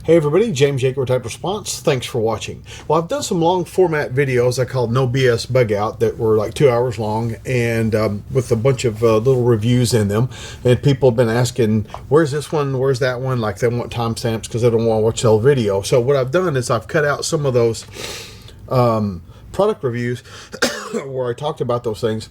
Hey everybody, James Jacob Type Response. Thanks for watching. Well, I've done some long format videos I called No BS Bug Out that were like 2 hours long and with a bunch of little reviews in them. And people have been asking, where's this one, where's that one? Like they want timestamps because they don't want to watch the whole video. So what I've done is I've cut out some of those product reviews where I talked about those things,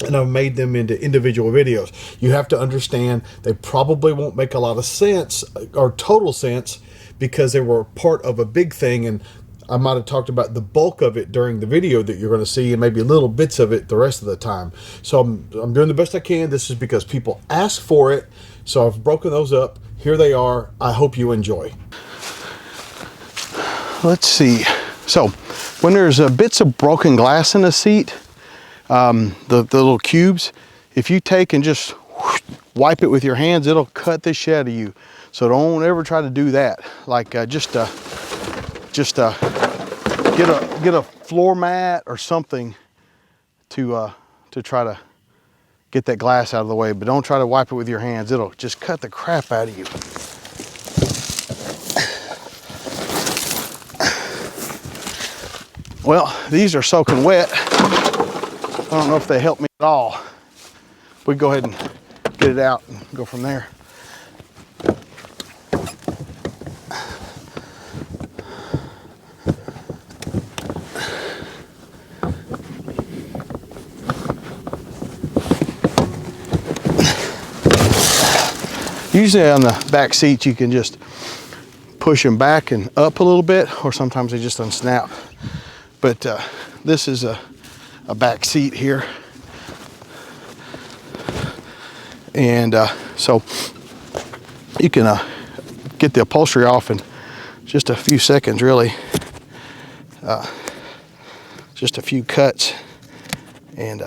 and I've made them into individual videos. You have to understand they probably won't make a lot of sense or total sense because they were part of a big thing, and I might have talked about the bulk of it during the video that you're going to see and maybe little bits of it the rest of the time. So I'm doing the best I can. This is because people ask for it, so I've broken those up. Here they are. I hope you enjoy. Let's see. So when there's bits of broken glass in the seat, the little cubes, if you take and just wipe it with your hands, it'll cut the shit out of you. So don't ever try to do that. Like just get a floor mat or something to try to get that glass out of the way. But don't try to wipe it with your hands. It'll just cut the crap out of you. Well, these are soaking wet. I don't know if they help me at all. We go ahead and get it out and go from there. Usually on the back seats you can just push them back and up a little bit, or sometimes they just unsnap. But this is a back seat here, and so you can get the upholstery off in just a few seconds, really. Just a few cuts, and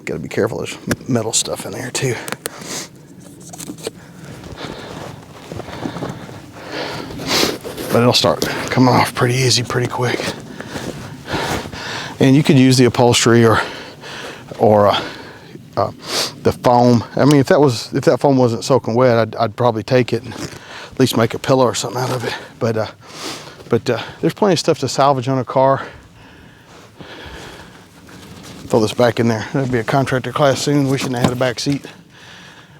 got to be careful, there's metal stuff in there too. But it'll start coming off pretty easy, pretty quick. And you could use the upholstery or the foam. I mean, if that foam wasn't soaking wet, I'd probably take it and at least make a pillow or something out of it. But there's plenty of stuff to salvage on a car. Throw this back in there. That'd be a contractor class soon, wishing they had a back seat.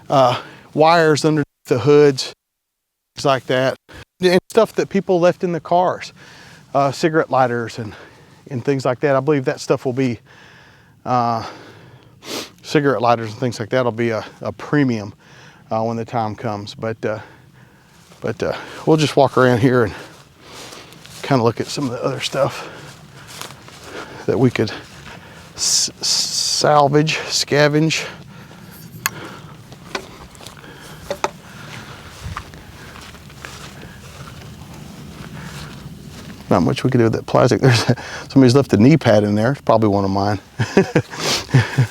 Wires underneath the hoods, things like that. And stuff that people left in the cars, cigarette lighters and things like that. I believe that stuff will be, cigarette lighters and things like that will be a premium when the time comes. But we'll just walk around here and kind of look at some of the other stuff that we could salvage, scavenge. Not much we could do with that plastic. Somebody's left a knee pad in there. It's probably one of mine.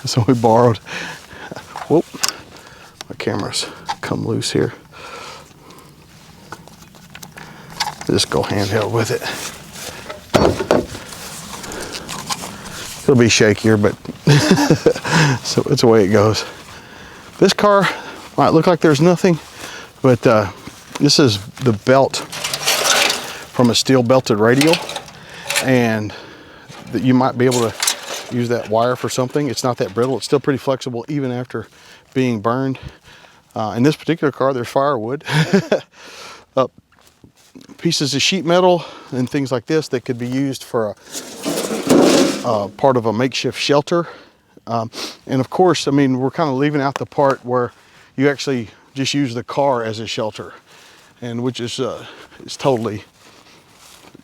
So we borrowed. Whoop, my camera's come loose here. Just go handheld with it. It'll be shakier, but so it's the way it goes. This car might look like there's nothing, but this is the belt from a steel belted radial, and that you might be able to use that wire for something. It's not that brittle. It's still pretty flexible even after being burned. In this particular car, there's firewood, pieces of sheet metal and things like this that could be used for a part of a makeshift shelter. And of course, I mean, we're kind of leaving out the part where you actually just use the car as a shelter, and which is totally,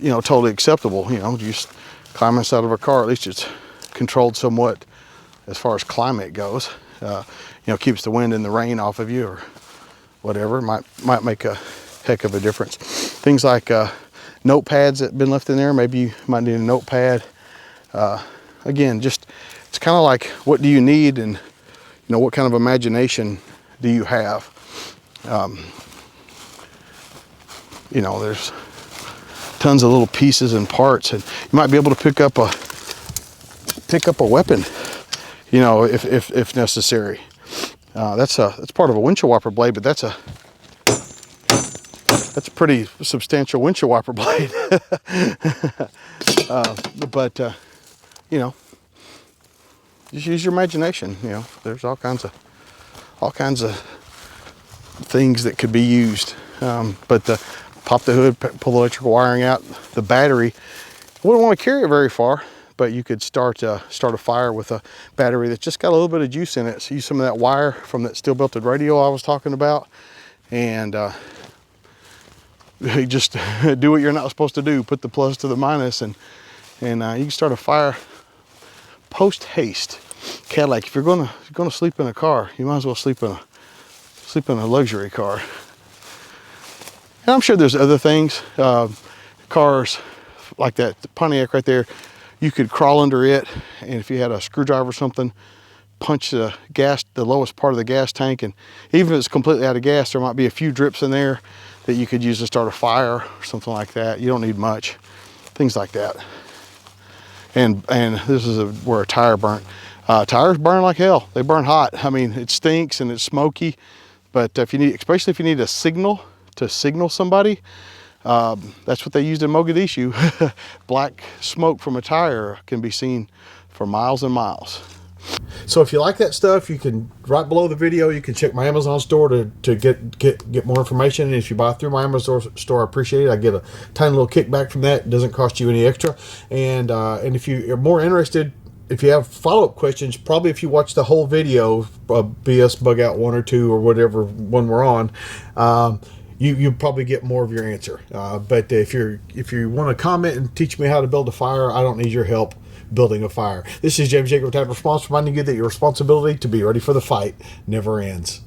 totally acceptable. Just climb inside of a car. At least it's controlled somewhat as far as climate goes. Keeps the wind and the rain off of you or whatever. Might make a heck of a difference. Things like notepads that have been left in there. Maybe you might need a notepad. Again, just it's kind of like, what do you need, and what kind of imagination do you have? There's tons of little pieces and parts, and you might be able to pick up a weapon, if necessary. That's part of a windshield wiper blade, but that's That's a pretty substantial windshield wiper blade. But you know, just use your imagination. You know, there's all kinds of things that could be used. But pop the hood, pull the electrical wiring out. The battery, wouldn't want to carry it very far, but you could start a fire with a battery that's just got a little bit of juice in it. So use some of that wire from that steel belted radio I was talking about, and just do what you're not supposed to do. Put the plus to the minus, and you can start a fire post haste. Cadillac, if you're gonna sleep in a car, you might as well sleep in a luxury car. And I'm sure there's other things, cars like that Pontiac right there. You could crawl under it, and if you had a screwdriver or something, punch the lowest part of the gas tank, and even if it's completely out of gas, there might be a few drips in there that you could use to start a fire or something like that. You don't need much, things like that. And this is where a tire burnt. Tires burn like hell. They burn hot. I mean, it stinks and it's smoky, but especially if you need a signal to signal somebody, that's what they used in Mogadishu. Black smoke from a tire can be seen for miles and miles. So if you like that stuff, you can, right below the video, you can check my Amazon store to get more information. And if you buy through my Amazon store, I appreciate it. I get a tiny little kickback from that. It doesn't cost you any extra. And if you are more interested, if you have follow-up questions, probably if you watch the whole video of BS Bugout 1 or 2 or whatever one we're on, you probably get more of your answer. But if you want to comment and teach me how to build a fire, I don't need your help building a fire. This is James Jacob Type Response, reminding you that your responsibility to be ready for the fight never ends.